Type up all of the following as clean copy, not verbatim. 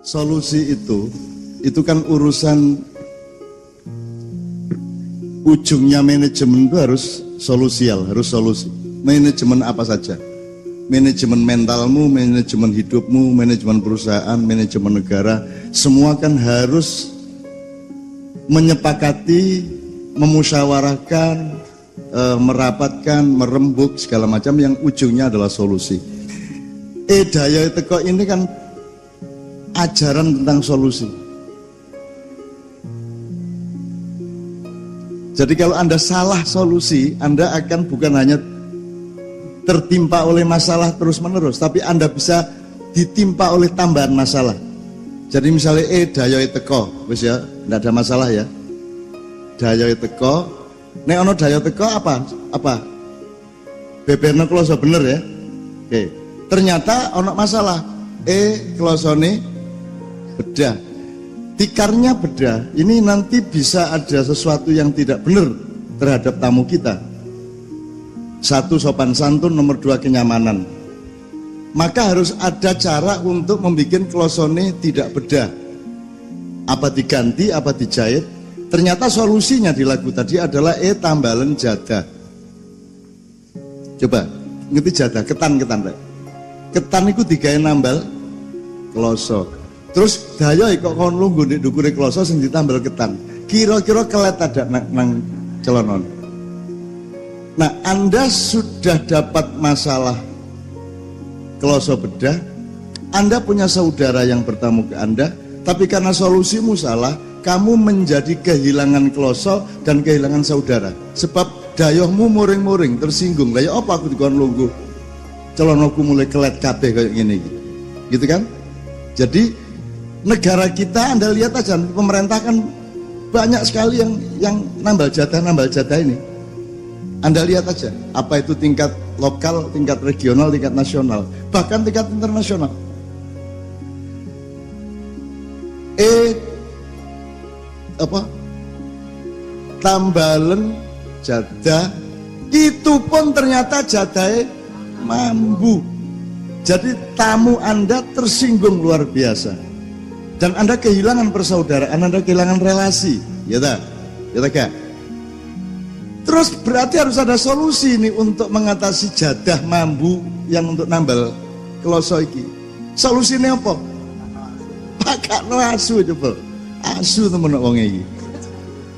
Solusi itu kan urusan ujungnya. Manajemen itu harus solusial, harus solusi. Manajemen apa saja? Manajemen mentalmu, manajemen hidupmu, manajemen perusahaan, manajemen negara, semua kan harus menyepakati, memusyawarahkan, merapatkan, merembuk segala macam yang ujungnya adalah solusi. Daya teko ini kan ajaran tentang solusi. Jadi kalau Anda salah solusi, Anda akan bukan hanya tertimpa oleh masalah terus-menerus, tapi Anda bisa ditimpa oleh tambahan masalah. Jadi misalnya daya teko, wis ya, enggak ada masalah ya. Daya teko, nek ono daya teko apa? Beberno kloso bener ya. Oke. Ternyata ono masalah. Klosone bedah, tikarnya bedah. Ini nanti bisa ada sesuatu yang tidak benar terhadap tamu kita. Satu, sopan santun. Nomor dua, kenyamanan. Maka harus ada cara untuk membuat klosone tidak bedah. Apa diganti, apa dijahit. Ternyata solusinya di lagu tadi adalah tambalen jadah. Coba ngerti jadah, ketan itu digawe nambal kloso. Terus daya kok kon lungguh ndek ndukure kloso sing ditambal ketan. Kira-kira kelet ada nang celonon. Nah, Anda sudah dapat masalah kloso bedah, Anda punya saudara yang bertamu ke Anda, tapi karena solusimu salah, kamu menjadi kehilangan kloso dan kehilangan saudara. Sebab dayohmu muring-muring, tersinggung. Lah ya apa aku dikon lungguh? Celonoku mulai kelet kabeh kayak gini. Gitu kan? Jadi negara kita, Anda lihat aja, pemerintah kan banyak sekali yang nambal jadah ini. Anda lihat aja, apa itu tingkat lokal, tingkat regional, tingkat nasional, bahkan tingkat internasional. Tambalen jadah itu pun ternyata jadahnya mambu. Jadi tamu Anda tersinggung luar biasa. Dan Anda kehilangan persaudaraan, Anda kehilangan relasi. Ya tak? Ya tak gak? Terus berarti harus ada solusi nih untuk mengatasi jadah mambu yang untuk nambal kloso iki. Solusinya apa? Pakakno asu coba. Asu temen wong iki.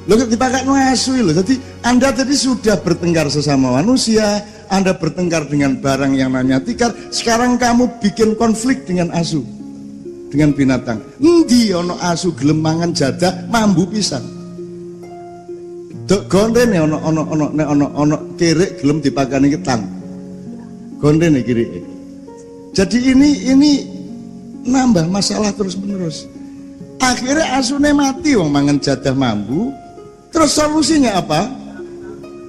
Lho dipakakno asu lho. Jadi Anda tadi sudah bertengkar sesama manusia, Anda bertengkar dengan barang yang namanya tikar, sekarang kamu bikin konflik dengan asu, dengan binatang. Endi ono asu gelem mangan jadah mambu pisan. Dok gondene ono kerek gelem dipakani ketan. Gondene kirike. Jadi ini nambah masalah terus-menerus. Akhirnya asune mati wong mangan jadah mambu. Terus solusinya apa?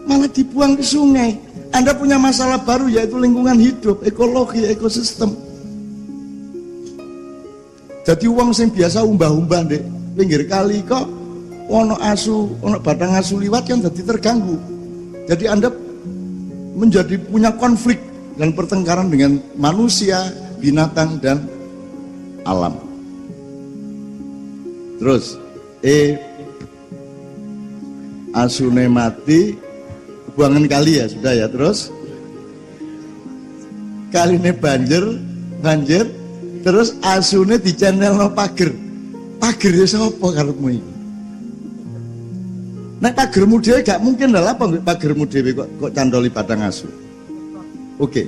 Malah dibuang ke sungai. Anda punya masalah baru yaitu lingkungan hidup, ekologi, ekosistem. Jadi uang sing biasa umbah-umbah dek pinggir kali kok ono asu, ono batang asu liwat kan jadi terganggu. Jadi Anda menjadi punya konflik dan pertengkaran dengan manusia, binatang dan alam. Terus asune mati, buangan kali ya sudah ya. Terus kaline banjir, terus asune dicenelno pager. Pager ya sapa karepmu iki? Nek pagermu dhewe gak mungkin lah apa pagermu dhewe kok candoli batang asu. Oke.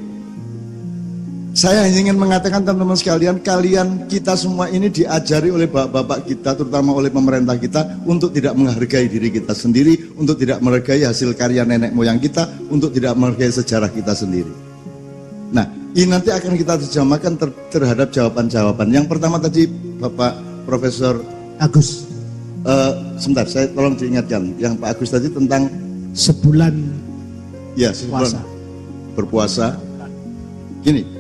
Saya hanya ingin mengatakan teman-teman sekalian, kalian kita semua ini diajari oleh bapak-bapak kita, terutama oleh pemerintah kita, untuk tidak menghargai diri kita sendiri, untuk tidak menghargai hasil karya nenek moyang kita, untuk tidak menghargai sejarah kita sendiri. Nah, ini nanti akan kita terjemahkan terhadap jawaban-jawaban. Yang pertama tadi Bapak Profesor Agus. Sebentar, saya tolong diingatkan. Yang Pak Agus tadi tentang sebulan ya, sebulan berpuasa. Gini.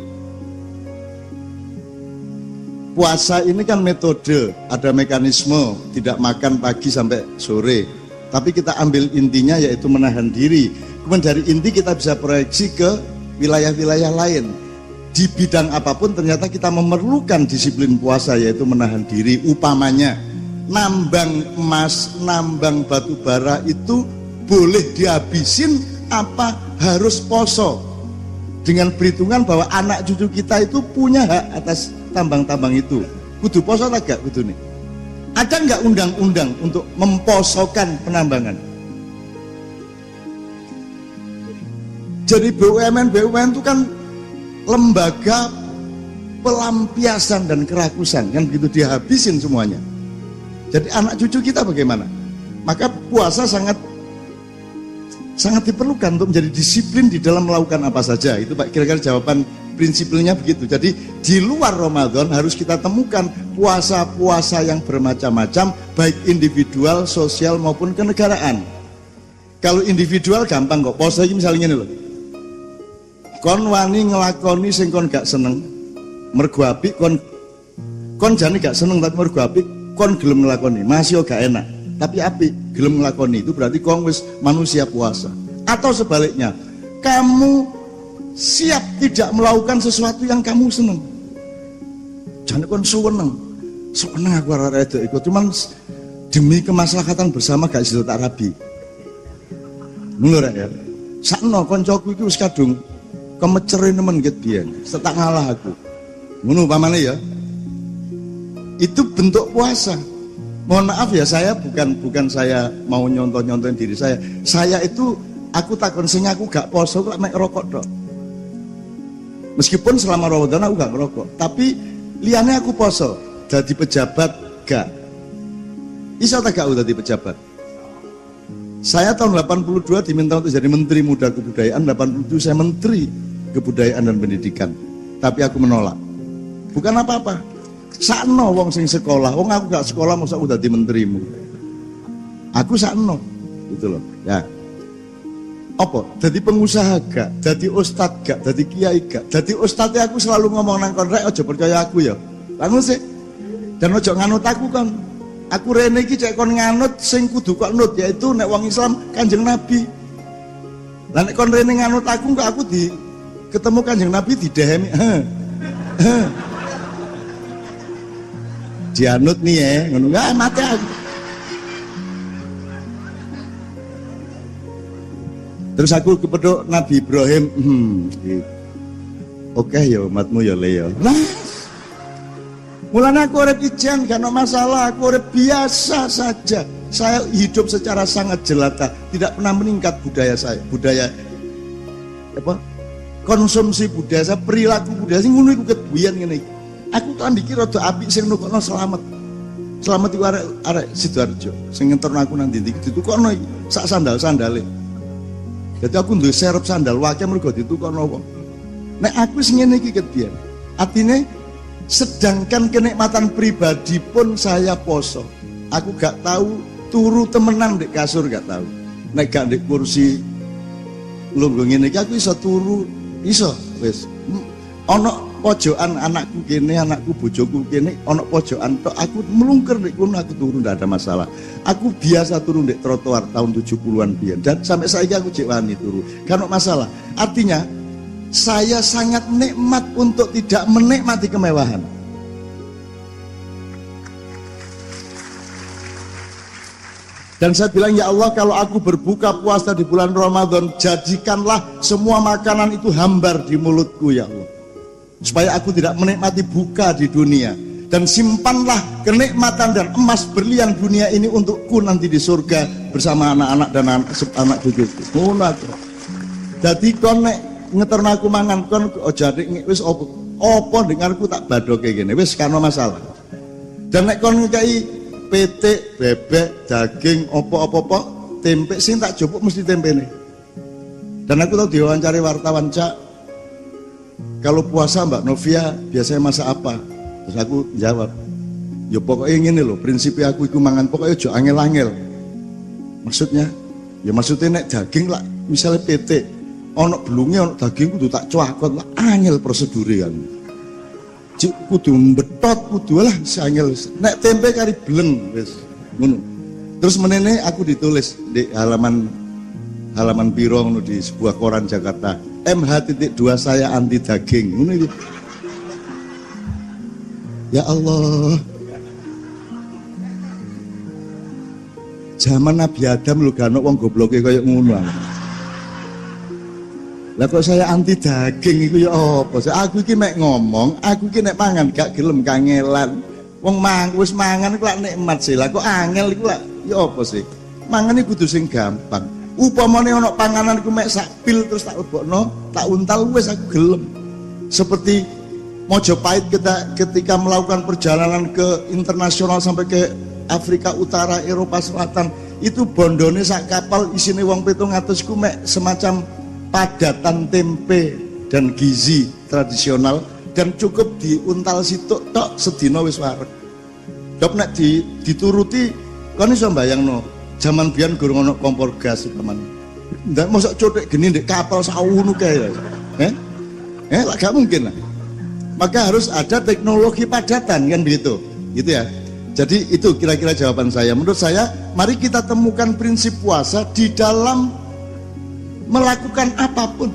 Puasa ini kan metode, ada mekanisme, tidak makan pagi sampai sore. Tapi kita ambil intinya yaitu menahan diri. Kemudian dari inti kita bisa proyeksi ke wilayah-wilayah lain. di bidang apapun ternyata kita memerlukan disiplin puasa, yaitu menahan diri. Upamanya nambang emas, nambang batu bara itu boleh dihabisin apa harus poso, dengan perhitungan bahwa anak cucu kita itu punya hak atas tambang-tambang itu. Kudu poso tak gak kudu nih? Ada nggak undang-undang untuk memposokan penambangan? Jadi BUMN itu kan lembaga pelampiasan dan kerakusan, kan begitu dihabisin semuanya. Jadi anak cucu kita bagaimana? Maka puasa sangat diperlukan untuk menjadi disiplin di dalam melakukan apa saja. Itu Pak, kira-kira jawaban prinsipnya begitu. Jadi di luar Ramadan harus kita temukan puasa-puasa yang bermacam-macam, baik individual, sosial maupun kenegaraan. Kalau individual gampang kok. Puasa ini misalnya ini loh. Kon wani ngelakoni sing kon gak seneng, mergo apik kon jane gak seneng tapi mergo apik kon gelem ngelakoni, masih gak enak. Tapi apik gelem ngelakoni itu berarti kon wis manusia puasa. Atau sebaliknya, kamu siap tidak melakukan sesuatu yang kamu seneng. Jangan kon seneng aku ora itu ikut, cuman demi kemaslahatan bersama gak sido tak rabi. Ngono ya. Sakno koncoku iki wis kadung kemecerin nemen get biyen, setak ngalah aku. Ngono pamane ya. Itu bentuk puasa. Mohon maaf ya, saya bukan saya mau nyontoh-nyontohin diri saya. Saya itu aku takon sing aku gak poso kok mek rokok tok. Meskipun selama Ramadan aku gak ngerokok, tapi liane aku poso. Dadi pejabat gak. Iso tak gak dadi pejabat? Saya tahun 82 diminta untuk jadi Menteri Muda Kebudayaan, 87 saya Menteri Kebudayaan dan Pendidikan. Tapi aku menolak. Bukan apa-apa. Sakno wong sing sekolah, wong aku gak sekolah masa aku dadi menterimu. Aku sakno. Gitu loh. Ya. Apa? Jadi pengusaha gak, jadi ustad gak, jadi kiai gak. Jadi ustadnya aku selalu ngomong nang kon rek aja percaya aku ya. Lalu sih. Dan aja nganut aku kan. Aku rene iki cek kon nganut sing kudu kok nut, yaitu nek wong Islam Kanjeng Nabi. Lah nek kon rene nganut aku kok aku di ketemu Kanjeng Nabi didehemi. Dianut nih ya, ngono enggak mati aku. Terus aku kepedok Nabi Ibrahim, oke ya umatmu ya le ya. Nah, mulanya aku urip ijen, gak ada masalah, aku urip biasa saja. Saya hidup secara sangat jelata, tidak pernah meningkat budaya saya, budaya apa? Konsumsi budaya saya, perilaku budaya saya, ngono iku kebuyan ngene iki. Aku kan dikir rada apik sing nukokno selamat. Selamat iku arek Sidoarjo sing ngenterno aku nang ndi ditukokno iki sak sandal-sandale. Jadi aku duwe serep sandal wae mergo ditukokno wong. Nek aku wis ngene iki kebiyen. Artine sedangkan kenikmatan pribadi pun saya poso. Aku gak tahu turu temenan di kasur, gak tahu. Nek gak di kursi lungguh ngene iki aku iso turu, iso wis. Ono pojokan anakku kene, anakku bojoku kene, ono pojokan tok aku melungker nek kono aku turu ndak ada masalah. Aku biasa turu di trotoar tahun 70-an biyen dan sampai saiki aku cek wani turu. Kan masalah. Artinya saya sangat nikmat untuk tidak menikmati kemewahan. Dan saya bilang, ya Allah, kalau aku berbuka puasa di bulan Ramadan, jadikanlah semua makanan itu hambar di mulutku, ya Allah. Supaya aku tidak menikmati buka di dunia. Dan simpanlah kenikmatan dan emas berlian dunia ini untukku nanti di surga bersama anak-anak dan anak cucuku. Jadi kon nek ngeterno aku mangan kon jadi wis opo dengarku tak badok kayak gini, wis karena masalah. Dan nek kon ngkai petik, bebek, daging, opo-opo, tempe sing tak jupuk mesti tempe nih. Dan aku tahu diwawancari wartawan, Cak, kalau puasa Mbak Novia biasanya masak apa? Terus aku jawab, ya pokoknya gini loh, prinsipnya aku ikut mangan pokoknya jo angel-angel. Maksudnya, ya maksudnya nek daging lah, misalnya petik, ono belungnya, ono daging kudu tak cuakot lah, angel prosedure kan. Kudu betot, kudu lah angel. Nek tempe kari beleng, wis ngono. Terus menene aku ditulis di halaman piro ngono di sebuah koran Jakarta. MH.2 saya anti daging. Ngono iki. Ya Allah. Zaman Nabi Adam lu gak ono wong gobloke kaya ngono. Lah kok saya anti daging iku ya apa? Aku iki mek ngomong, aku iki nek mangan gak gelem kangelan. Wong wis mangan iku lak nikmat sih. Lah kok angel iku lak ya apa sih? Mangan iki kudu sing gampang. Upamane ana panganan iku mek sak pil terus tak lebokno, tak untal wis aku gelem. Seperti Mojopahit ketika melakukan perjalanan ke internasional sampai ke Afrika Utara, Eropa Selatan, itu bondone sak kapal isine wong 700 ku mek semacam padatan tempe dan gizi tradisional dan cukup diuntal situk tok sedina wis wareg. Dok nek dituruti kon iso mbayangno jaman biyen gurung ono kompor gas teman. Ndak mosok cothek geni ndek kapal saunu kae. Lah gak mungkin lah. Maka harus ada teknologi padatan kan begitu. Gitu ya. Jadi itu kira-kira jawaban saya. Menurut saya, mari kita temukan prinsip puasa di dalam melakukan apapun.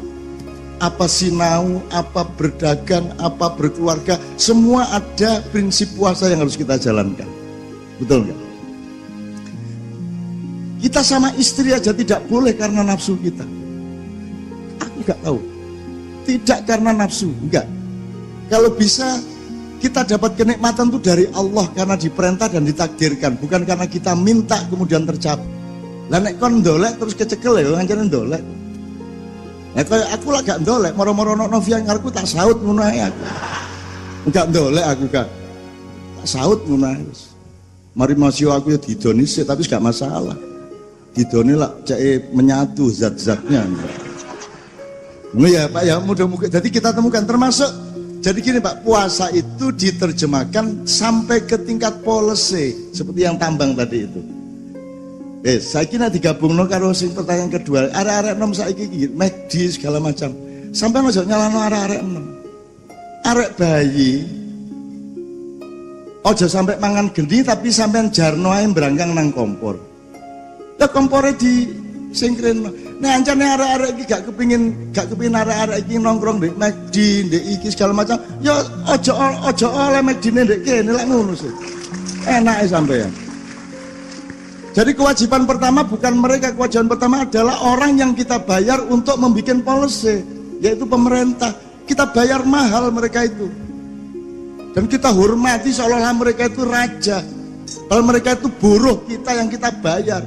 Apa sinau, apa berdagang, apa berkeluarga, semua ada prinsip puasa yang harus kita jalankan. Betul nggak? Kita sama istri aja tidak boleh karena nafsu kita. Aku nggak tahu. Tidak karena nafsu, enggak. Kalau bisa kita dapat kenikmatan itu dari Allah karena diperintah dan ditakdirkan, bukan karena kita minta kemudian tercapai. Lah nek kon ndolek terus kecekel ya ngancane ndolek. Nek kaya aku lah gak ndolek, moro-moro ono via ngarepku tak saut ngono ae aku. Enggak ndolek aku gak. Tak saut ngono ae wis. Mari masio aku ya didoni sih tapi gak masalah. Didoni lah cek menyatu zat-zatnya. Ngono ya Pak ya, mudah-mudahan jadi kita temukan termasuk. Jadi gini Pak, puasa itu diterjemahkan sampai ke tingkat policy seperti yang tambang tadi itu. Saya kira digabungno karo sing pertanyaan kedua, arek-arek nom saiki iki McD segala macam. Sampai ojo nyalano arek-arek nom. Arek bayi ojo sampai mangan geni tapi sampean jarno ae berangkang nang kompor. Ya kompore di singkren. Nek ancane arek-arek iki gak kepengin arek-arek iki nongkrong ndek McD, ndek iki segala macam, ya ojo oleh McD-ne ndek kene lek ngono sih. Enake sampean. Jadi kewajiban pertama bukan mereka, kewajiban pertama adalah orang yang kita bayar untuk membuat policy, yaitu pemerintah. Kita bayar mahal mereka itu. Dan kita hormati seolah-olah mereka itu raja. Kalau mereka itu buruh kita yang kita bayar.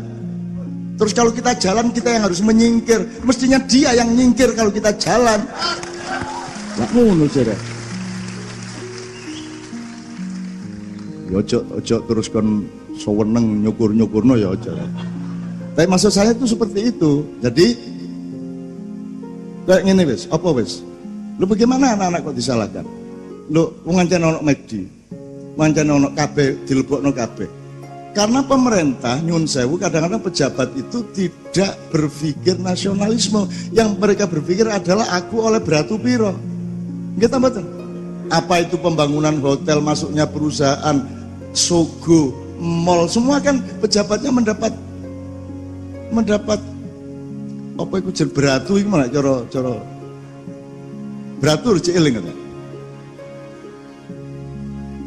Terus kalau kita jalan kita yang harus menyingkir. Mestinya dia yang nyingkir kalau kita jalan. Lah ngono jare. Ojo terus kon seweneng nyukur-nyukurno ya aja. Tapi maksud saya itu seperti itu. Jadi kayak ngene wis, apa wis? Lu bagaimana anak-anak kok disalahkan? Lu wong ancen ono McD. Mancen ono kabeh dilebokno kabeh. Karena pemerintah nyun sewu kadang-kadang pejabat itu tidak berpikir nasionalisme. Yang mereka berpikir adalah aku oleh beratu piro. Nggih ta mboten? Apa itu pembangunan hotel, masuknya perusahaan, sogo, mall, semua kan pejabatnya mendapat apa iku jeneng beratu iku malah cara beratur cek eling kan.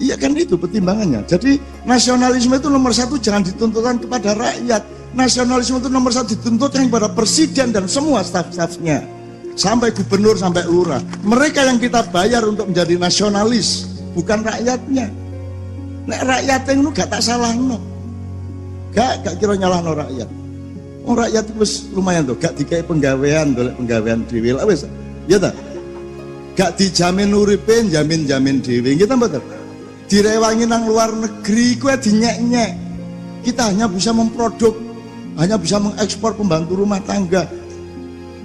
Iya kan itu pertimbangannya. Jadi nasionalisme itu nomor satu jangan dituntutkan kepada rakyat. Nasionalisme itu nomor satu dituntutkan kepada presiden dan semua staf-stafnya. Sampai gubernur, sampai lurah. Mereka yang kita bayar untuk menjadi nasionalis, bukan rakyatnya. Nek rakyatnya itu gak tak salah no. Gak kira nyalah no rakyat. Oh rakyat itu lumayan tuh, gak dikai penggawean, dolek penggawean dewi lah wes. Ya tak? Gak dijamin uripin, jamin dewi. Kita betul. Direwangi nang luar negeri, kue dinyek-nyek. Kita hanya bisa memproduk, hanya bisa mengekspor pembantu rumah tangga.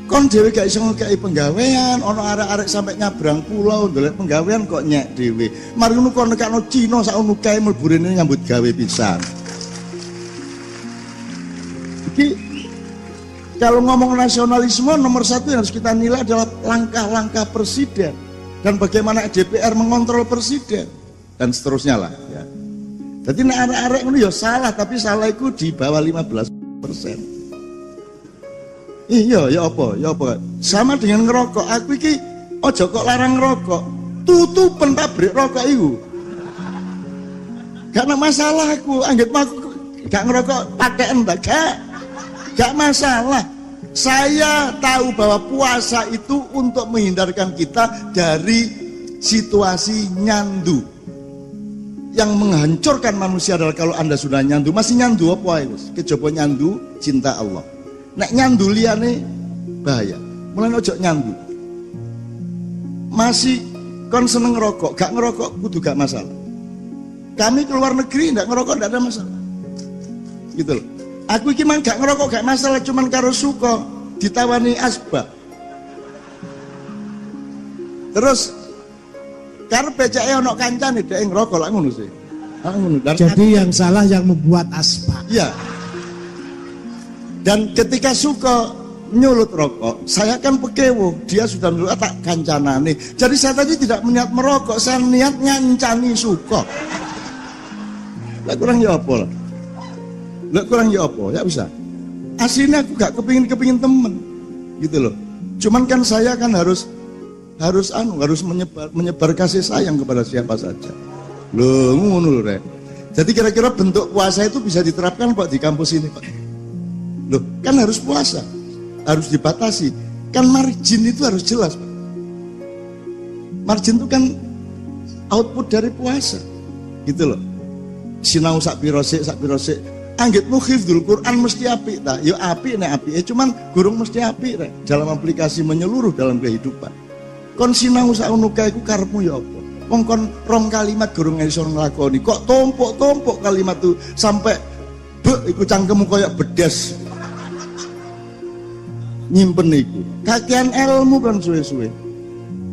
Kon dewe gak iso ngekei penggawean, ono arek-arek sampai nyabrang pulau, dolek penggawean kok nyek dewe. Mari ngono kon nekakno Cina sak ono kae mlebu rene nyambut gawe pisan. Iki kalau ngomong nasionalisme nomor satu yang harus kita nilai adalah langkah-langkah presiden dan bagaimana DPR mengontrol presiden. Dan seterusnya lah ya. Jadi nek arek-arek ngono ya salah, tapi salah itu di bawah 15%. Iya, ya apa? Sama dengan ngerokok. Aku iki ojo kok larang ngerokok. Tutupen pabrik rokok iku. Karena masalah aku, anggap aku gak ngerokok pakai enggak, gak masalah. Saya tahu bahwa puasa itu untuk menghindarkan kita dari situasi nyandu. Yang menghancurkan manusia adalah kalau Anda sudah nyandu, masih nyandu apa itu? Kecoba nyandu cinta Allah. Nek nyandu liane bahaya. Mulai ojo nyandu. Masih kon seneng ngerokok, gak ngerokok kudu gak masalah. Kami keluar negeri ndak ngerokok ndak ada masalah. Gitu loh. Aku iki mang gak ngerokok gak masalah, cuman karo suka ditawani asbak. Terus karepe cek ono kancane dhek ngerokok lak ngono sih. Jadi yang salah yang membuat asbak. Iya. Dan ketika suka nyulut rokok, saya kan pekewo, dia sudah nyulut tak kancanane. Jadi saya tadi tidak niat merokok, saya niat ngancani suka. Lah kurang ya apa lah. Lah kurang ya apa, ya bisa. Aslinya aku gak kepingin temen gitu loh. Cuman kan saya kan harus menyebar kasih sayang kepada siapa saja. Loh ngono lho Rek. Jadi kira-kira bentuk puasa itu bisa diterapkan Pak di kampus ini Pak. Loh kan harus puasa, harus dibatasi. Kan margin itu harus jelas Pak. Margin itu kan output dari puasa gitu loh. Sinau sak piro sik anggitmu hifdzul Quran mesti apik ta? Ya apik nek apike, cuman gurung mesti apik rek dalam aplikasi menyeluruh dalam kehidupan. Kon sinau sak ngono kae iku karepmu ya apa? Wong kon rong kalimat gurung iso nglakoni, kok tumpuk-tumpuk kalimat tuh sampai iku cangkemmu koyo bedes. Nyimpen iku. Kakean ilmu kan suwe-suwe.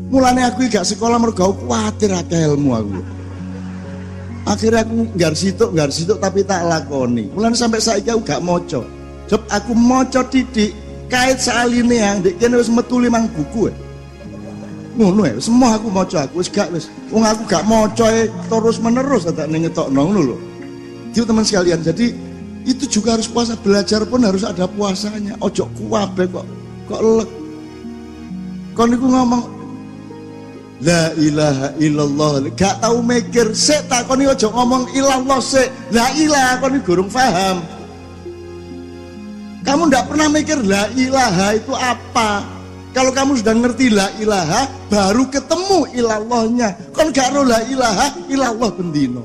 Mulane aku gak sekolah mergo kuwatir akeh ilmu aku. Akhirnya aku nggar situk tapi tak lakoni. Mulane sampai saiki aku gak maca. Sebab aku maca titik kait saline yang ndek kene wis metu 5 buku. Ngono ya, semua aku maca aku wis gak wis. Wong aku gak maca terus menerus tak ning ngetokno ngono lho. Jadi teman sekalian, jadi itu juga harus puasa, belajar pun harus ada puasanya. Ojo kuwabe kok lek. Kon niku ngomong La ilaha illallah, gak tahu mikir, sik takoni aja ngomong ilallah sik. La ilaha kon gurung paham. Kamu ndak pernah mikir la ilaha itu apa. Kalau kamu sudah ngerti la ilaha, baru ketemu ilallahnya. Kon gak ro la ilaha illallah bendino.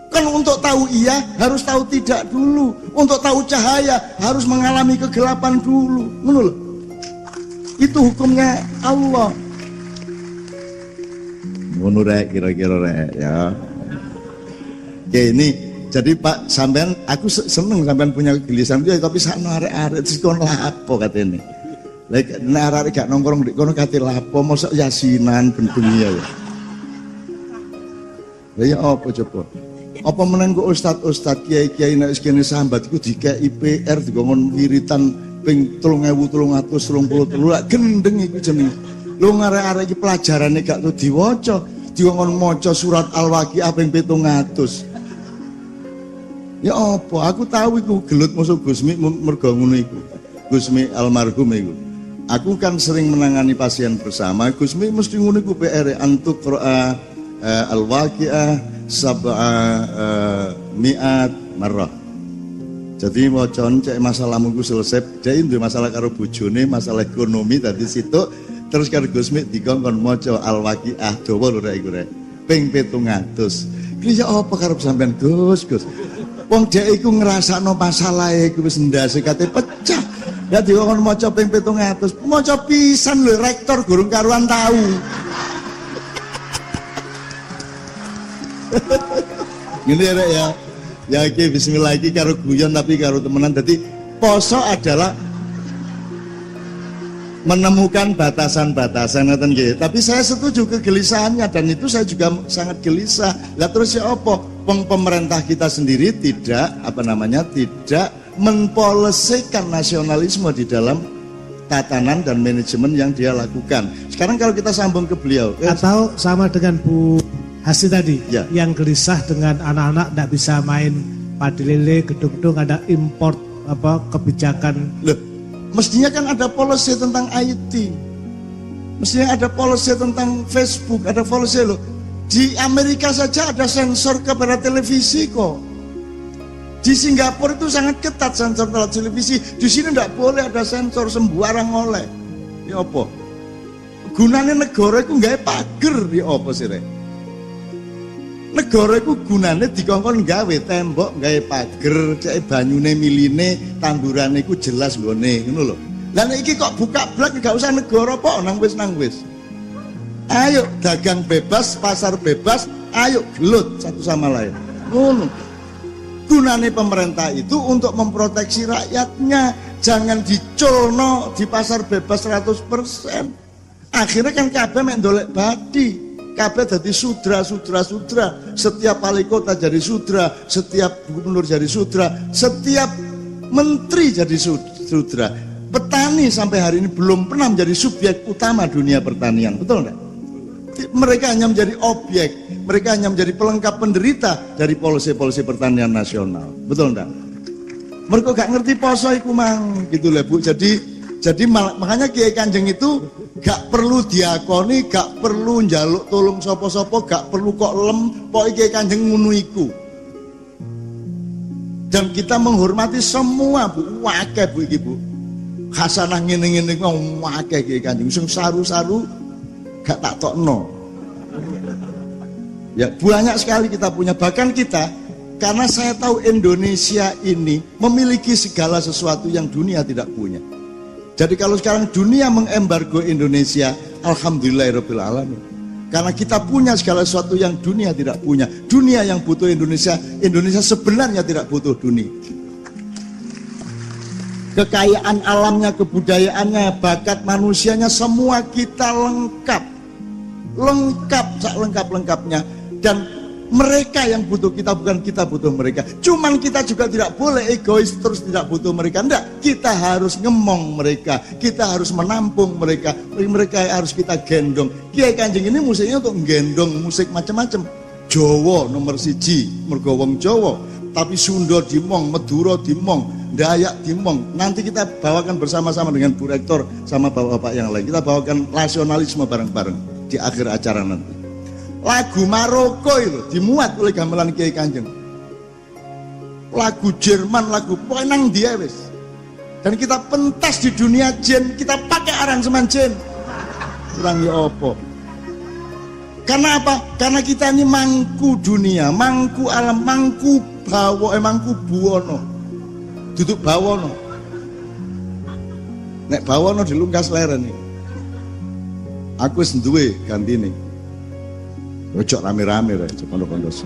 Kan untuk tahu iya harus tahu tidak dulu. Untuk tahu cahaya harus mengalami kegelapan dulu. Ngono lho. Itu hukumnya Allah. Ngono rek kira-kira rek ya. Oke ini jadi Pak sampean aku seneng sampean punya kegelisahan itu tapi sakno arek-arek dikon lapo katene. Lek nek arek gak nongkrong di kono kate lapo mosok yasinan ben dunia ya. Lah ya apa coba? Apa meneng kok ustad-ustad kiai-kiai nek kene sambat iku dikeki PR dikon wiritan ping 3333 lak gendeng iku jenenge. Lu ngarek-arek iki pelajarane gak tuh diwaca, dikon maca surat Al-Waqiah ping 700. Ya apa? Aku tahu iku gelut musuh Gusmi mergo ngono iku. Gusmi almarhum iku. Aku kan sering menangani pasien bersama, Gusmi mesti ngono iku PR antuk qira'a Al-Waqiah sab'a mi'at marrah. Jadi wacan cek masalahmu ku selesai, dia itu masalah karo bojone, masalah ekonomi tadi situ. Terus karo Gusmi dikongkon maca Al-Waqiah dawa lho rek iku rek. Ping 700. Ki ya apa karep sampean Gus? Wong dhek iku ngrasakno masalahe iku wis ndase kate pecah. Ya dikongkon maca ping 700. Maca pisan lho rektor gurung karuan tahu. Ngene rek ya. Ya iki bismillah iki karo guyon tapi karo temenan. Dadi poso adalah menemukan batasan-batasan ngoten nggih. Tapi saya setuju kegelisahannya dan itu saya juga sangat gelisah. Lah terus ya apa? Pemerintah kita sendiri tidak tidak mempolisikan nasionalisme di dalam tatanan dan manajemen yang dia lakukan. Sekarang kalau kita sambung ke beliau atau sama dengan Bu Hasti tadi ya, yang gelisah dengan anak-anak tidak bisa main padi lele, gedung-gedung ada import kebijakan. Loh, Mestinya kan ada policy tentang IT. Mestinya ada policy tentang Facebook, ada policy loh. Di Amerika saja ada sensor kepada televisi kok. Di Singapura itu sangat ketat sensor televisi. Di sini tidak boleh ada sensor sembarang oleh. Ya apa? Gunanya negara itu nggak pager ya apa sih rek? Negara itu gunanya dikongkon gawe tembok, gawe pager, cek banyune miline, tandurane iku jelas nggone, ngono lho. Lah nek iki kok buka blak gak usah negara kok nang wis. Ayo dagang bebas, pasar bebas, ayo gelut satu sama lain. Ngono. Gunane pemerintah itu untuk memproteksi rakyatnya, jangan diculno di pasar bebas 100%. Akhirnya kan kabeh mek ndolek badi. Kabeh jadi sudra. Setiap wali kota jadi sudra, setiap gubernur jadi sudra, setiap menteri jadi sudra. Petani sampai hari ini belum pernah menjadi subjek utama dunia pertanian, betul enggak? Mereka hanya menjadi objek, mereka hanya menjadi pelengkap penderita dari polisi-polisi pertanian nasional, betul enggak? Mereka gak ngerti poso iku mang, gitu lah Bu. Jadi makanya Kiai Kanjeng itu gak perlu diakoni, gak perlu njaluk tolong sopo-sopo, gak perlu kok pokoke Kiai Kanjeng ngono iku. Dan kita menghormati semua Bu, wakeh Bu iki Bu. Hasanah ngene-ngene ku wakeh Kiai Kanjeng, sing saru-saru gak tak tokno. Ya banyak sekali kita punya, bahkan kita, karena saya tahu Indonesia ini memiliki segala sesuatu yang dunia tidak punya. Jadi kalau sekarang dunia mengembargo Indonesia, alhamdulillahirabbil alamin. Karena kita punya segala sesuatu yang dunia tidak punya. Dunia yang butuh Indonesia, Indonesia sebenarnya tidak butuh dunia. Kekayaan alamnya, kebudayaannya, bakat manusianya, semua kita lengkap. Lengkap, sak lengkap-lengkapnya. Dan mereka yang butuh kita, bukan kita butuh mereka. Cuman kita juga tidak boleh egois terus tidak butuh mereka. Enggak, kita harus ngemong mereka, kita harus menampung mereka, mereka harus kita gendong. Kiai Kanjeng ini musiknya untuk gendong musik macam-macam. Jawa nomor 1, mergo wong Jawa. Tapi Sunda dimong, Madura dimong, Dayak dimong. Nanti kita bawakan bersama-sama dengan Bu Rektor sama bapak-bapak yang lain. Kita bawakan nasionalisme bareng-bareng di akhir acara nanti. Lagu Maroko itu dimuat oleh gamelan Kiai Kanjeng. Lagu Jerman, lagu poinang dia wis. Dan kita pentas di dunia jin, kita pakai aransemen jin. Kurang ya apa? Karena apa? Karena kita ini mangku dunia, mangku alam, mangku mangku buwono. Duduk bawono. Nek bawono dilungkas leren iki. Aku wis duwe gantine. Ojo rame-rame ya, pondok-pondok.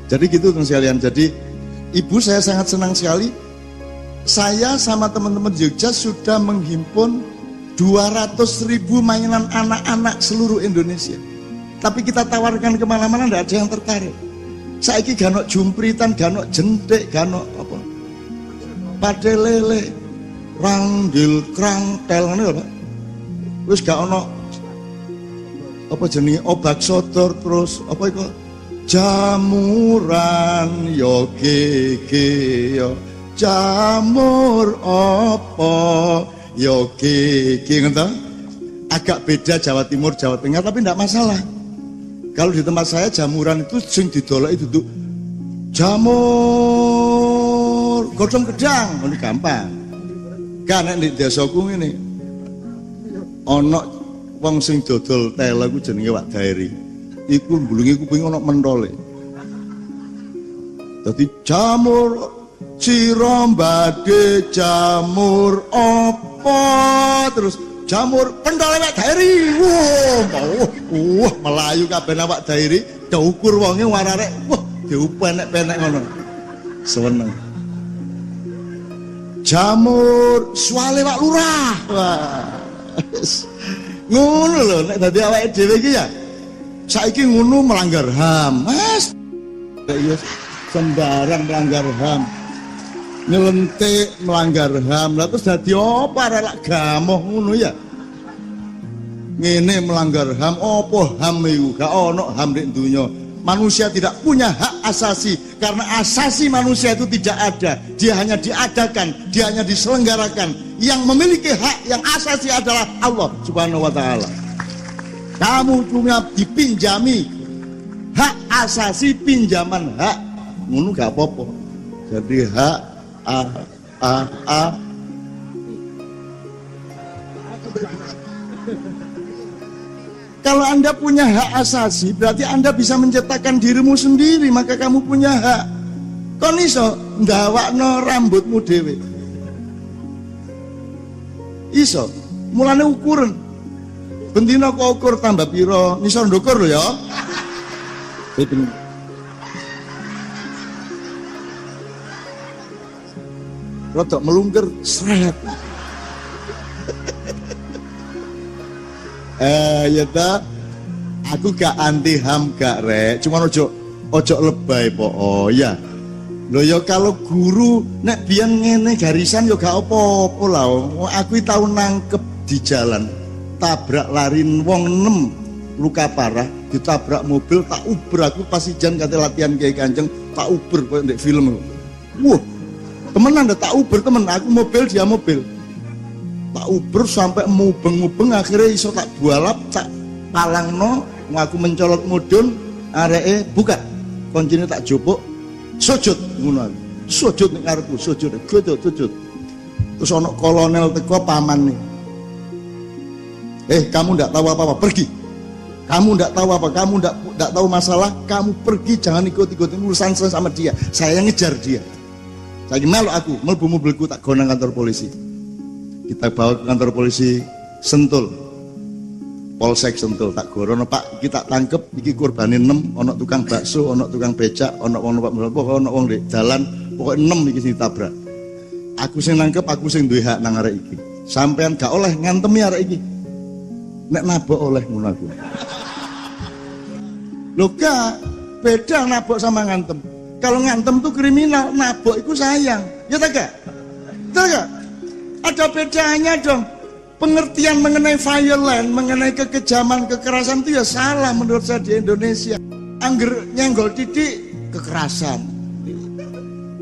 Jadi gitu teman sekalian. Jadi ibu saya sangat senang sekali. Saya sama teman-teman Jogja sudah menghimpun 200.000 mainan anak-anak seluruh Indonesia. Tapi kita tawarkan kemana-mana tidak ada yang tertarik. Saiki ganok jumpritan, ganok jentik, ganok apa? Padelele, ranggil, krangtel, ngono lho Pak. Wis gak ono apa jenenge obak sodor, terus apa itu jamuran yo gege yo jamur apa yo gege, ngono. Agak beda Jawa Timur, Jawa Tengah, tapi tidak masalah. Kalau di tempat saya jamuran itu sing didolok itu tuh jamur godhong gedang, ini gampang. Kan nek di desaku ngene ono wong sing dodol tela ku jenenge Wak Dairi. Iku mbulunge kuping ana mentole. Dadi jamur sira badhe jamur apa? Terus jamur pentole Wak Dairi. Wah, melayu kabeh Wak Dairi, diukur wonge wararek. Wah, diupenek-penek ngono. Seneng. Jamur suale Wak Lurah. Wah. Ngono lho, nek dadi awake dhewe iki ya saiki ngono melanggar HAM. Mas ya sembarang melanggar HAM. Nyelentik melanggar HAM. Lah terus dadi apa arek gamoh ngono ya. Ngene melanggar HAM, apa HAM iku? Gak ono HAM nek donya. Manusia tidak punya hak asasi karena asasi manusia itu tidak ada. Dia hanya diadakan, dia hanya diselenggarakan. Yang memiliki hak yang asasi adalah Allah Subhanahu wa taala. Kamu cuma dipinjami hak asasi, pinjaman hak. Ngono gak apa-apa. Jadi hak a. Kalau Anda punya hak asasi, berarti Anda bisa menciptakan dirimu sendiri, maka kamu punya hak. Kon iso ndawakno rambutmu dhewe. Iso. Mulane ukuran. Bendina kok ukur tambah piro, nisor ndukur lho ya. Rodok melungker seret. Ya ta, aku gak anti HAM gak rek, cuma ojo lebay po. Oh ya, lo ya kalau guru nek biyen ngene garisan yo gak apa-apa lah. Aku tahu nangkep di jalan, tabrak larin wong 6 luka parah, ditabrak mobil tak uber. Aku pas ijan kate latihan Kiai Kanjeng tak uber koyo ndek film. Wah, temenan tak uber temen, aku mobil dia mobil. Tak uber sampai mubeng-mubeng, akhirnya iso tak bualap, tak palangno, aku mencolot mudun, areke buka, kuncinya tak jupuk, sujud, ngono aku. Sujud ning karepku, sujud. Terus ono kolonel teko paman nih. Kamu ndak tahu apa-apa, pergi. Kamu ndak tahu apa, kamu ndak tahu masalah, kamu pergi, jangan ikut-ikutin urusan saya sama dia. Saya ngejar dia. Saya malu aku, mlebu mobilku tak gonang kantor polisi. Kita bawa ke kantor polisi Sentul, Polsek Sentul, tak gorono Pak, kita tangkep iki kurbane 6, ono tukang bakso, ono tukang becak, ono wong di jalan, pokoknya 6 iki sing ditabrak. Aku sing nangkep, aku sing duwe hak nang arek iki. Sampean gak oleh ngantemi arek iki. Nek nabok oleh ngono aku. Lho gak, beda nabok sama ngantem. Kalau ngantem tuh kriminal, nabok itu sayang. Ya tak gak? Tak gak? Ada bedanya dong. Pengertian mengenai violent, mengenai kekejaman, kekerasan itu ya salah menurut saya di Indonesia. Angger nyenggol titik, kekerasan.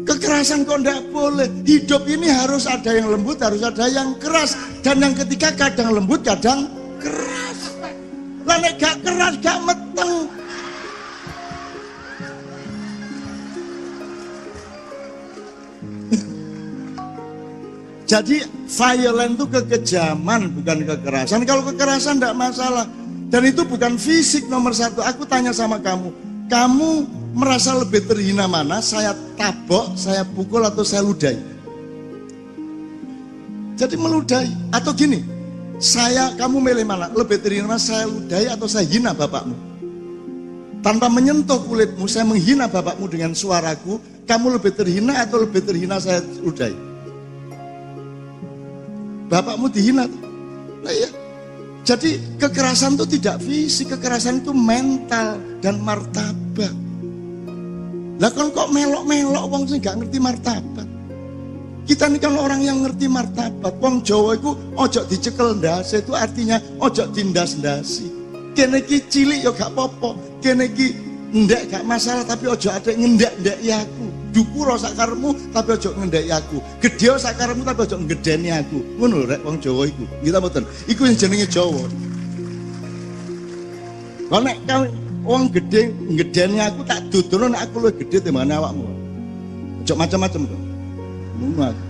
Kekerasan kok enggak boleh. Hidup ini harus ada yang lembut, harus ada yang keras. Dan yang ketiga kadang lembut, kadang keras. Lah nek gak keras, gak meteng. Jadi violent itu kekejaman, bukan kekerasan. Kalau kekerasan tidak masalah. Dan itu bukan fisik nomor satu. Aku tanya sama kamu, kamu merasa lebih terhina mana? Saya tabok, saya pukul, atau saya ludahi? Jadi meludahi. Atau gini, kamu milih mana? Lebih terhina mana? Saya ludahi atau saya hina bapakmu? Tanpa menyentuh kulitmu, saya menghina bapakmu dengan suaraku. Kamu lebih terhina atau lebih terhina saya ludahi? Bapakmu dihina. Nah ya. Jadi kekerasan itu tidak fisik, kekerasan itu mental dan martabat. Lah kan kok melok-melok wong sing gak ngerti martabat. Kita ini kan orang yang ngerti martabat. Wong Jawa itu ojo dicekel ndase, itu artinya ojo dindas-ndasi. Kene iki cilik ya gak apa-apa. Kene iki ndek gak masalah, tapi ojo ada ngendek-ndeki aku. Dukura sak karepmu tapi ojo ngendeki aku. Gedhe sak karepmu tapi ojo ngedeni aku. Ngono lho rek wong Jawa iku. Kita mboten. Iku sing jenenge Jawa. Lah nek wong gedhe ngedeni aku tak dudono nek aku luwih gedhe timbang awakmu. Ojo macam-macam kok. Ngono aku.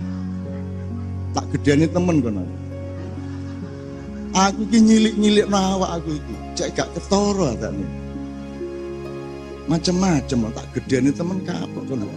Tak gedeni temen kono. Aku iki nyilik-nyilik awak aku iki. Cek gak ketara atane. Macam-macam tak gedeni temen kapok kono.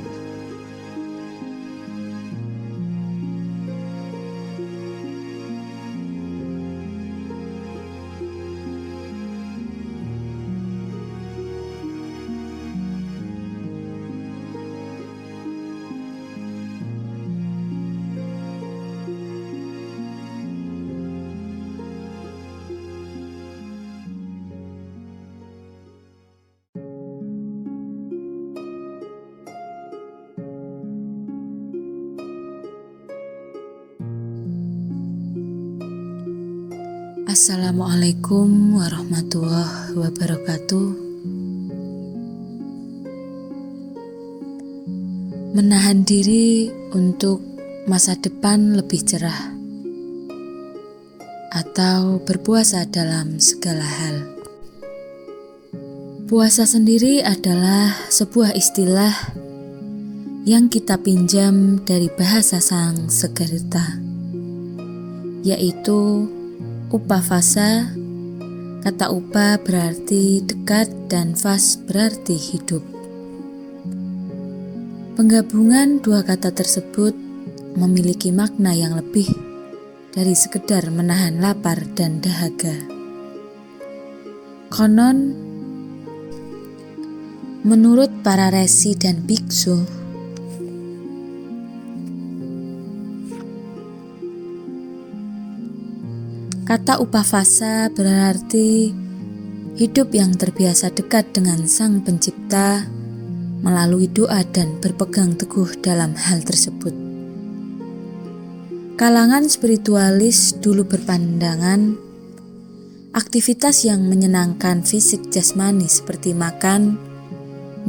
Assalamualaikum warahmatullahi wabarakatuh. Menahan diri untuk masa depan lebih cerah, atau berpuasa dalam segala hal. Puasa sendiri adalah sebuah istilah yang kita pinjam dari bahasa Sanskerta, yaitu upavasa. Kata upa berarti dekat dan vas berarti hidup. Penggabungan dua kata tersebut memiliki makna yang lebih dari sekedar menahan lapar dan dahaga. Konon, menurut para resi dan biksu, kata upavasa berarti hidup yang terbiasa dekat dengan Sang Pencipta melalui doa dan berpegang teguh dalam hal tersebut. Kalangan spiritualis dulu berpandangan aktivitas yang menyenangkan fisik jasmani seperti makan,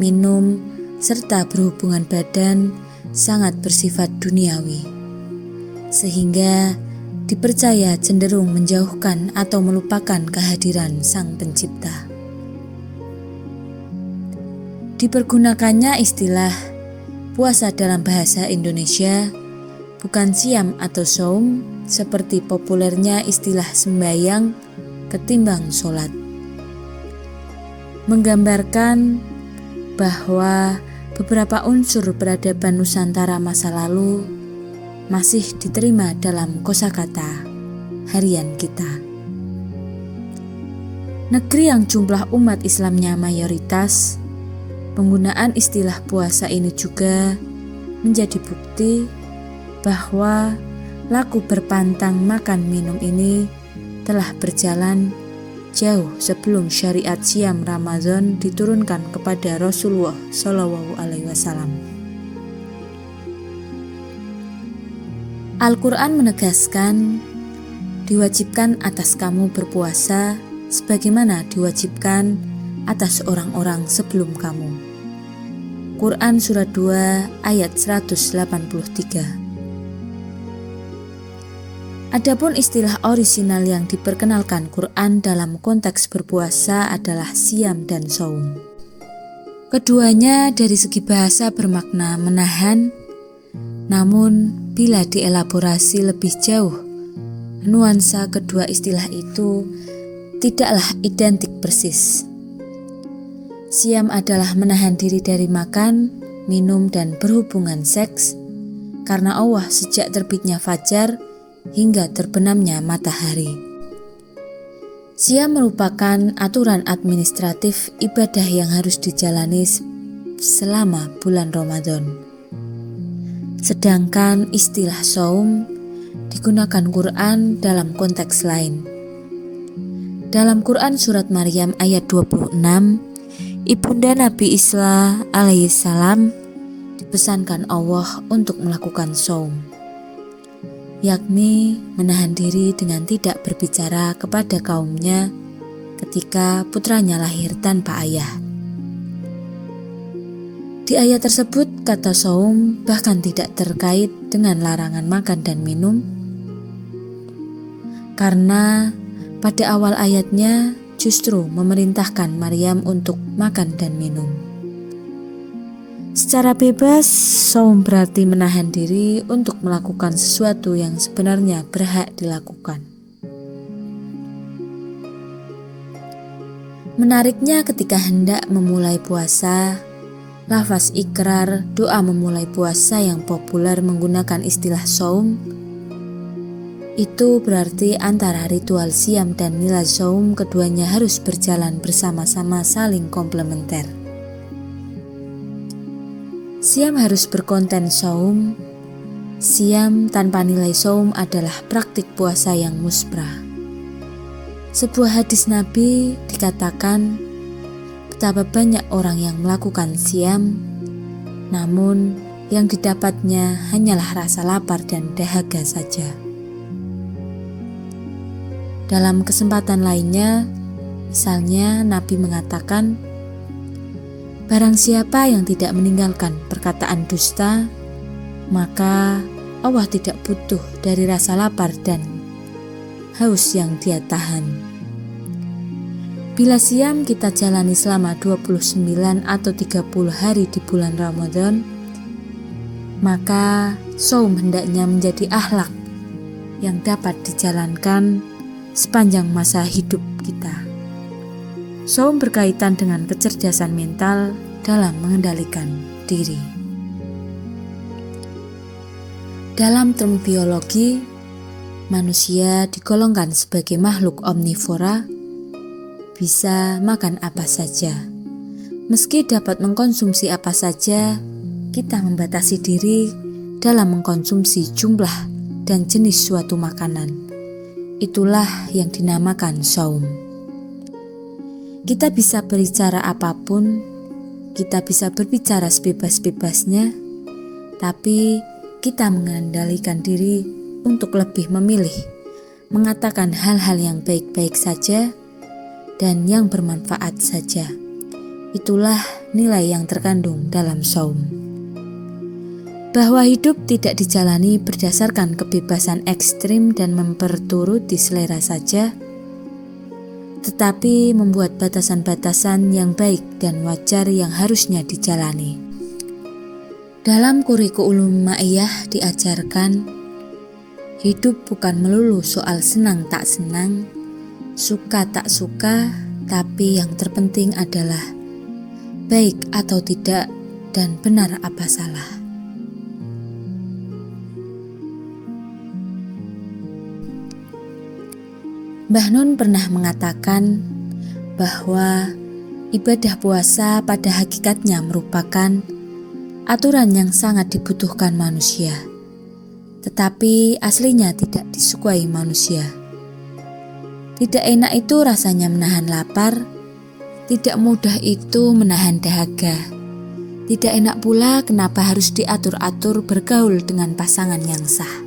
minum, serta berhubungan badan sangat bersifat duniawi, sehingga dipercaya cenderung menjauhkan atau melupakan kehadiran Sang Pencipta. Dipergunakannya istilah puasa dalam bahasa Indonesia, bukan siam atau saum seperti populernya istilah sembahyang ketimbang sholat. Menggambarkan bahwa beberapa unsur peradaban Nusantara masa lalu masih diterima dalam kosakata harian kita. Negeri yang jumlah umat Islamnya mayoritas, penggunaan istilah puasa ini juga menjadi bukti bahwa laku berpantang makan minum ini telah berjalan jauh sebelum syariat siam Ramadan diturunkan kepada Rasulullah SAW. Al-Quran menegaskan, diwajibkan atas kamu berpuasa sebagaimana diwajibkan atas orang-orang sebelum kamu. Quran Surat 2 ayat 183. Adapun istilah orisinal yang diperkenalkan Quran dalam konteks berpuasa adalah siam dan saum. Keduanya dari segi bahasa bermakna menahan, namun bila dielaborasi lebih jauh, nuansa kedua istilah itu tidaklah identik persis. Siam adalah menahan diri dari makan, minum, dan berhubungan seks karena Allah sejak terbitnya fajar hingga terbenamnya matahari. Siam merupakan aturan administratif ibadah yang harus dijalani selama bulan Ramadan. Sedangkan istilah saum digunakan Quran dalam konteks lain. Dalam Quran Surat Maryam ayat 26, Ibunda Nabi Isa alaihissalam dipesankan Allah untuk melakukan saum, yakni menahan diri dengan tidak berbicara kepada kaumnya ketika putranya lahir tanpa ayah. Di ayat tersebut kata saum bahkan tidak terkait dengan larangan makan dan minum, karena pada awal ayatnya justru memerintahkan Maryam untuk makan dan minum. Secara bebas, saum berarti menahan diri untuk melakukan sesuatu yang sebenarnya berhak dilakukan. Menariknya ketika hendak memulai puasa, lafaz ikrar doa memulai puasa yang populer menggunakan istilah saum, itu berarti antara ritual siam dan nilai saum keduanya harus berjalan bersama-sama saling komplementer. Siam harus berkonten saum. Siam tanpa nilai saum adalah praktik puasa yang musbrah. Sebuah hadis Nabi dikatakan, betapa banyak orang yang melakukan siam, namun yang didapatnya hanyalah rasa lapar dan dahaga saja. Dalam kesempatan lainnya, misalnya Nabi mengatakan, Barang siapa yang tidak meninggalkan perkataan dusta, maka Allah tidak butuh dari rasa lapar dan haus yang dia tahan. Bila siam kita jalani selama 29 atau 30 hari di bulan Ramadan, maka saum hendaknya menjadi akhlak yang dapat dijalankan sepanjang masa hidup kita. Saum berkaitan dengan kecerdasan mental dalam mengendalikan diri. Dalam term biologi, manusia digolongkan sebagai makhluk omnivora, bisa makan apa saja. Meski dapat mengkonsumsi apa saja, kita membatasi diri dalam mengkonsumsi jumlah dan jenis suatu makanan. Itulah yang dinamakan saum. Kita bisa berbicara apapun, kita bisa berbicara sebebas-bebasnya, tapi kita mengendalikan diri untuk lebih memilih, mengatakan hal-hal yang baik-baik saja dan yang bermanfaat saja. Itulah nilai yang terkandung dalam saum. Bahwa hidup tidak dijalani berdasarkan kebebasan ekstrim dan memperturuti selera saja, tetapi membuat batasan-batasan yang baik dan wajar yang harusnya dijalani. Dalam kurikulum Ma'iyah diajarkan, hidup bukan melulu soal senang tak senang, suka tak suka, tapi yang terpenting adalah baik atau tidak dan benar apa salah. Mbah Nun pernah mengatakan bahwa ibadah puasa pada hakikatnya merupakan aturan yang sangat dibutuhkan manusia, tetapi aslinya tidak disukai manusia. Tidak enak itu rasanya menahan lapar, tidak mudah itu menahan dahaga. Tidak enak pula kenapa harus diatur-atur bergaul dengan pasangan yang sah.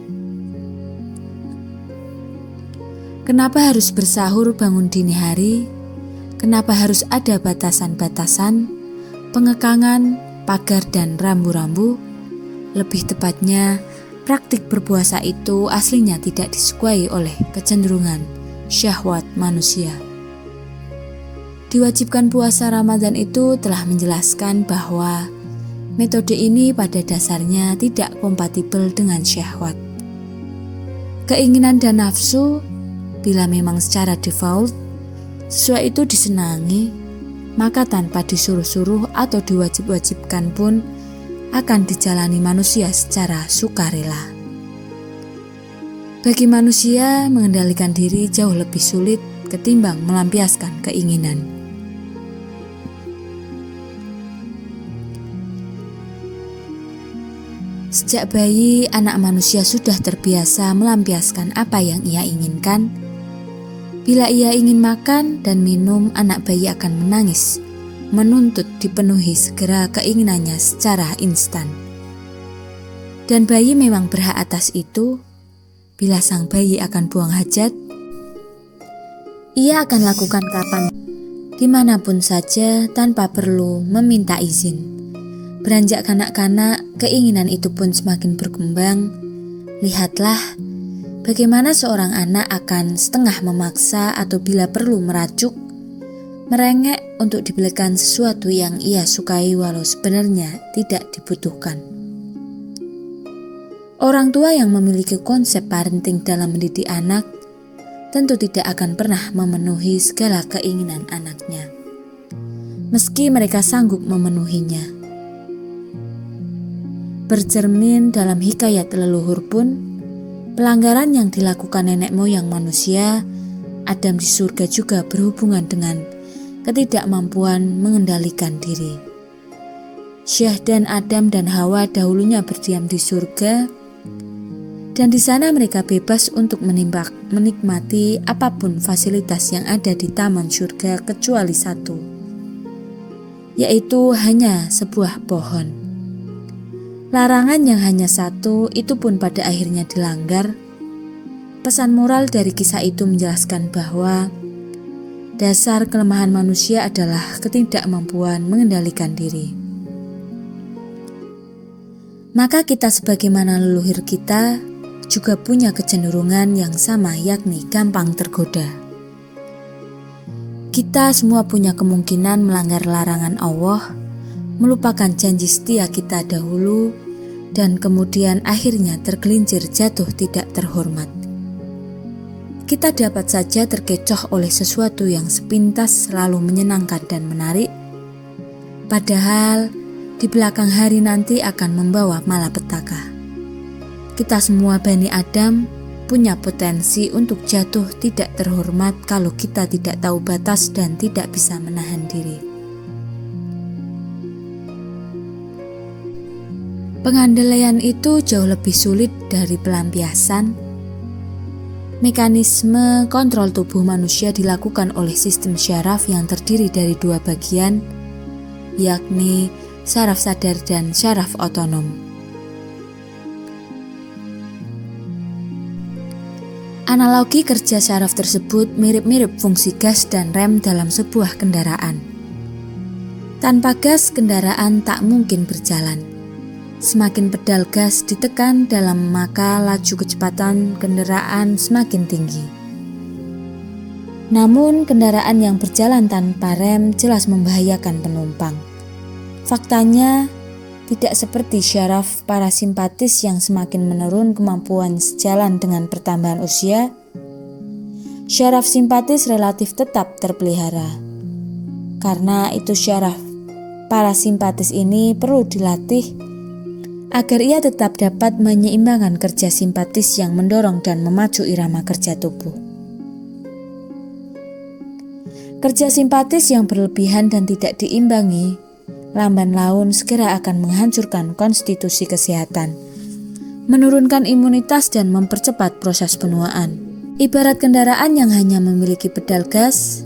Kenapa harus bersahur bangun dini hari? Kenapa harus ada batasan-batasan, pengekangan, pagar dan rambu-rambu? Lebih tepatnya, praktik berpuasa itu aslinya tidak disukai oleh kecenderungan syahwat manusia. Diwajibkan puasa Ramadan itu telah menjelaskan bahwa metode ini pada dasarnya tidak kompatibel dengan syahwat. Keinginan dan nafsu, bila memang secara default sesuai itu disenangi, maka tanpa disuruh-suruh atau diwajib-wajibkan pun akan dijalani manusia secara sukarela. Bagi manusia, mengendalikan diri jauh lebih sulit ketimbang melampiaskan keinginan. Sejak bayi, anak manusia sudah terbiasa melampiaskan apa yang ia inginkan. Bila ia ingin makan dan minum, anak bayi akan menangis, menuntut dipenuhi segera keinginannya secara instan. Dan bayi memang berhak atas itu. Bila sang bayi akan buang hajat, ia akan lakukan kapan, dimanapun saja tanpa perlu meminta izin. Beranjak kanak-kanak, keinginan itu pun semakin berkembang. Lihatlah bagaimana seorang anak akan setengah memaksa atau bila perlu merajuk, merengek untuk dibelikan sesuatu yang ia sukai walau sebenarnya tidak dibutuhkan. Orang tua yang memiliki konsep parenting dalam mendidik anak tentu tidak akan pernah memenuhi segala keinginan anaknya, meski mereka sanggup memenuhinya. Bercermin dalam hikayat leluhur pun, pelanggaran yang dilakukan nenek moyang manusia, Adam di surga juga berhubungan dengan ketidakmampuan mengendalikan diri. Syekh dan Adam dan Hawa dahulunya berdiam di surga, dan di sana mereka bebas untuk menikmati apapun fasilitas yang ada di taman surga kecuali satu, yaitu hanya sebuah pohon. Larangan yang hanya satu itu pun pada akhirnya dilanggar. Pesan moral dari kisah itu menjelaskan bahwa Dasar kelemahan manusia adalah ketidakmampuan mengendalikan diri. Maka kita sebagaimana leluhur kita juga punya kecenderungan yang sama, yakni gampang tergoda. Kita semua punya kemungkinan melanggar larangan Allah, melupakan janji setia kita dahulu, dan kemudian akhirnya tergelincir jatuh tidak terhormat. Kita dapat saja terkecoh oleh sesuatu yang sepintas selalu menyenangkan dan menarik, padahal di belakang hari nanti akan membawa malapetaka. Kita semua Bani Adam punya potensi untuk jatuh tidak terhormat kalau kita tidak tahu batas dan tidak bisa menahan diri. Pengandaian itu jauh lebih sulit dari pelampiasan. Mekanisme kontrol tubuh manusia dilakukan oleh sistem syaraf yang terdiri dari dua bagian, yakni syaraf sadar dan syaraf otonom. Analogi kerja syaraf tersebut mirip-mirip fungsi gas dan rem dalam sebuah kendaraan. Tanpa gas, kendaraan tak mungkin berjalan. Semakin pedal gas ditekan dalam, maka laju kecepatan kendaraan semakin tinggi. Namun, kendaraan yang berjalan tanpa rem jelas membahayakan penumpang. Faktanya, tidak seperti syaraf parasimpatis yang semakin menurun kemampuan sejalan dengan pertambahan usia, syaraf simpatis relatif tetap terpelihara. Karena itu syaraf parasimpatis ini perlu dilatih agar ia tetap dapat menyeimbangkan kerja simpatis yang mendorong dan memacu irama kerja tubuh. Kerja simpatis yang berlebihan dan tidak diimbangi, lamban laun segera akan menghancurkan konstitusi kesehatan, menurunkan imunitas dan mempercepat proses penuaan. Ibarat kendaraan yang hanya memiliki pedal gas,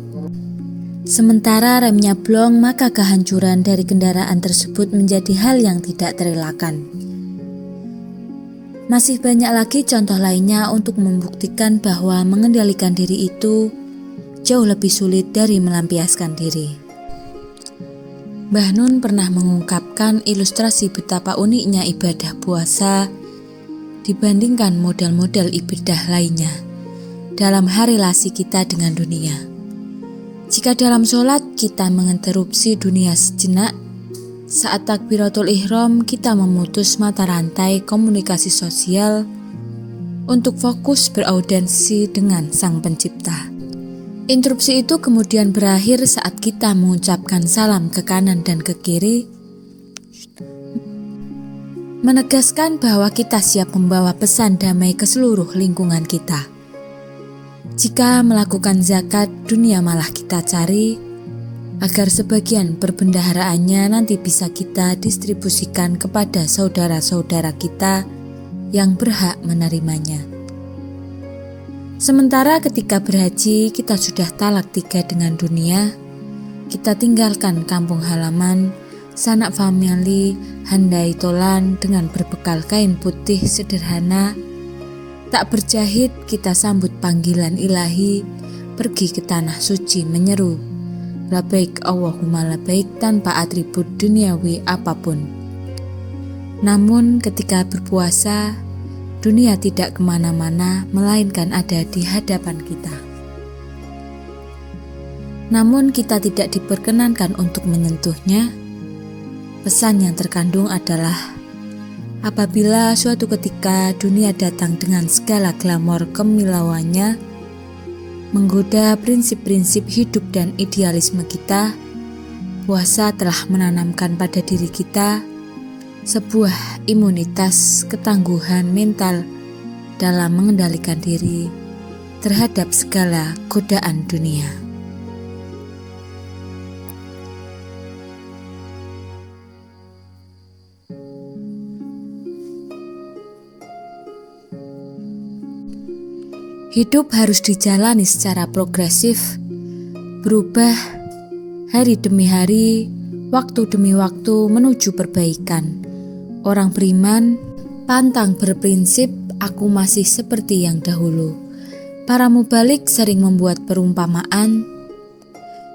sementara remnya blong, maka kehancuran dari kendaraan tersebut menjadi hal yang tidak terelakkan. Masih banyak lagi contoh lainnya untuk membuktikan bahwa mengendalikan diri itu jauh lebih sulit dari melampiaskan diri. Mbah Nun pernah mengungkapkan ilustrasi betapa uniknya ibadah puasa dibandingkan model-model ibadah lainnya dalam hal relasi kita dengan dunia. Jika dalam sholat kita menginterupsi dunia sejenak, saat takbiratul ihram kita memutus mata rantai komunikasi sosial untuk fokus beraudiensi dengan Sang Pencipta. Interupsi itu kemudian berakhir saat kita mengucapkan salam ke kanan dan ke kiri, menegaskan bahwa kita siap membawa pesan damai ke seluruh lingkungan kita. Jika melakukan zakat, dunia malah kita cari, agar sebagian perbendaharaannya nanti bisa kita distribusikan kepada saudara-saudara kita yang berhak menerimanya. Sementara ketika berhaji, kita sudah talak 3 dengan dunia, kita tinggalkan kampung halaman, sanak famili, handai tolan dengan berbekal kain putih sederhana, tak berjahit kita sambut panggilan ilahi, pergi ke tanah suci menyeru, labbaik Allahumma labbaik tanpa atribut duniawi apapun. Namun ketika berpuasa, dunia tidak kemana-mana melainkan ada di hadapan kita. Namun kita tidak diperkenankan untuk menyentuhnya. Pesan yang terkandung adalah apabila suatu ketika dunia datang dengan segala glamor kemilauannya, menggoda prinsip-prinsip hidup dan idealisme kita, puasa telah menanamkan pada diri kita sebuah imunitas ketangguhan mental dalam mengendalikan diri terhadap segala godaan dunia. Hidup harus dijalani secara progresif, berubah hari demi hari, waktu demi waktu menuju perbaikan. Orang beriman pantang berprinsip aku masih seperti yang dahulu. Para mubalik sering membuat perumpamaan,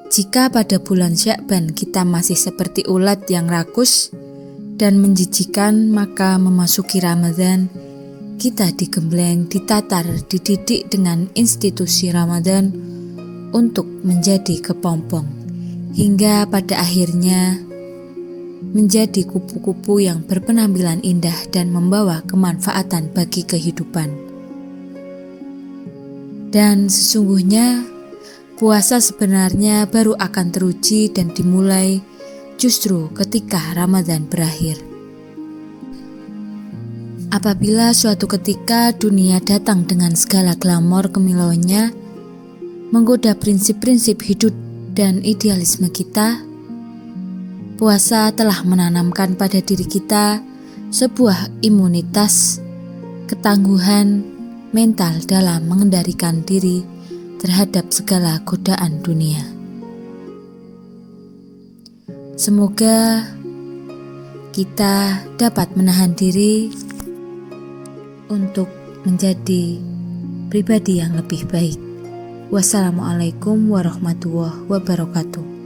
Jika pada bulan Sya'ban kita masih seperti ulat yang rakus dan menjijikan, maka memasuki Ramadan, kita digembleng, ditatar, dididik dengan institusi Ramadan untuk menjadi kepompong, hingga pada akhirnya menjadi kupu-kupu yang berpenampilan indah dan membawa kemanfaatan bagi kehidupan. Dan sesungguhnya puasa sebenarnya baru akan teruji dan dimulai justru ketika Ramadan berakhir. Apabila suatu ketika dunia datang dengan segala glamor kemilauannya, menggoda prinsip-prinsip hidup dan idealisme kita, puasa telah menanamkan pada diri kita sebuah imunitas, ketangguhan mental dalam mengendalikan diri terhadap segala godaan dunia. Semoga kita dapat menahan diri untuk menjadi pribadi yang lebih baik. Wassalamualaikum warahmatullahi wabarakatuh.